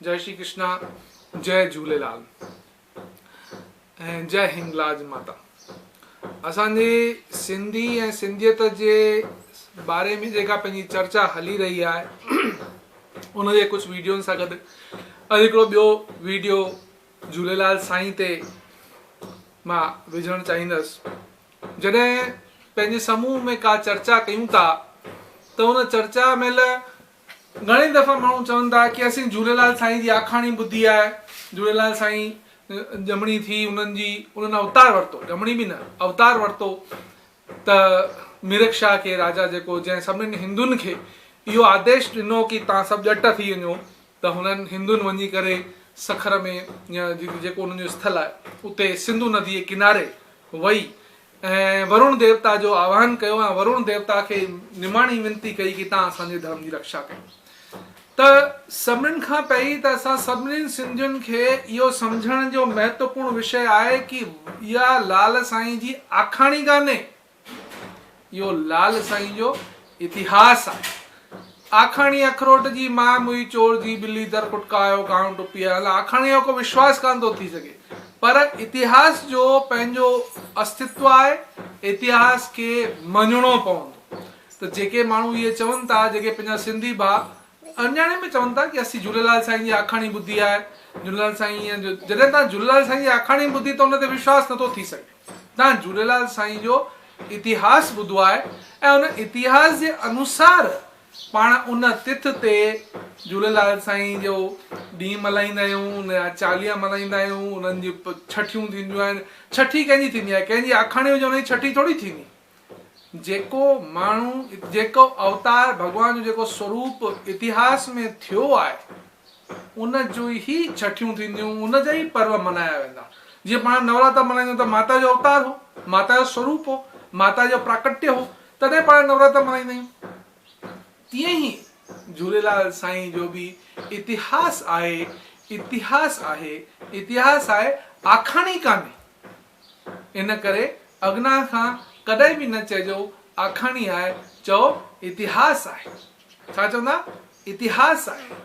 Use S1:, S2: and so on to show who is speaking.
S1: जय श्री कृष्णा, जय झूलेलाल ऐं जय हिंगलाज माता। असांजे सिंधी ऐं सिंधियत जे बारे में जेका पंहिंजी चर्चा हली रही आहे उनजे कुझु वीडियोनि सां गॾु अॼु हिकिड़ो ॿियो वीडियो झूलेलाल साईं ते मां विझणु चाहींदुसि। जॾहिं पंहिंजे समूह में का चर्चा कयूं था त उन चर्चा महिल घणी दफ़ा माण्हू चवनि था कि असीं झूलेलाल साईं जी आखाणी ॿुधी आहे, झूलेलाल साईं ॼमणी थी, उन्हनि अवतार वरितो, ॼमणी बि न अवतार वरितो त मिरख शाह खे राजा जेको जंहिं सभिनीनि हिंदुनि खे इहो आदेश ॾिनो कि तव्हां सभु ॼट थी वञो, त हुननि हिंदुनि वञी करे सखर में या जेको उन्हनि जो स्थल आहे उते सिंधु नदीअ किनारे वही ऐं वरुण देवता जो आह्वान कयो ऐं वरुण देवता खे निमाणी विनती कई कि तव्हां असांजे धर्म जी रक्षा कयो। त सभिनीनि खां पहिरीं त असां सभिनीनि सिंधियुनि खे इहो सम्झण जो महत्वपूर्ण विषय आहे कि इहा लाल साईं जी आखाणी कान्हे, इहो लाल साईं जो इतिहास आहे। आखाणी अखरोट जी मां मुई चोर जी बिल्ली दर कुटकायो गांव टुपी आहे, आखाणी जो को विश्वास कान थो थी सघे, पर इतिहास जो पंहिंजो अस्तित्व आहे, इतिहास खे मञणो पवंदो। त जेके माण्हू इहे चवनि था, जेके पंहिंजा सिंधी भाउ अनजाणे में चवनि था कि असीं झूलेलाल साईं जी आखाणी ॿुधी आहे, झूलेलाल साईं जो जॾहिं तव्हां झूलेलाल साईं जी आखाणी ॿुधी त उन ते विश्वास नथो थी सघे। तव्हां झूलेलाल साईं जो इतिहास ॿुधो आहे ऐं उन इतिहास जे अनुसार पाण उन तिथ ते झूलेलाल साईं जो ॾींहुं मल्हाईंदा आहियूं, उनजा चालीहा मल्हाईंदा आहियूं, उन्हनि जी छठियूं थींदियूं आहिनि। छठी कंहिंजी थींदी आहे? कंहिंजी आखाणी हुजे उनजी छठी थोरी थींदी। जेको माण्हू जेको अवतार भॻवान जो जेको स्वरूप इतिहास में थियो आहे उन जो ई छठियूं थींदियूं, उन जा ई पर्व मल्हाया वेंदा। जीअं पाण नवरात्रा मल्हाईंदा त माता जो अवतार हो, माता जो स्वरूप हो, माता जो प्राकट्य हो, तॾहिं पाण नवरात्रा मल्हाईंदा आहियूं। तीअं ई झूलेलाल साईं जो बि इतिहास आहे, इतिहास आहे, इतिहास आहे, आखाणी कान्हे। इन करे अॻियां खां कॾहिं बि न चइजो आखाणी आहे, चओ इतिहास आहे। छा चवंदा? इतिहास आहे।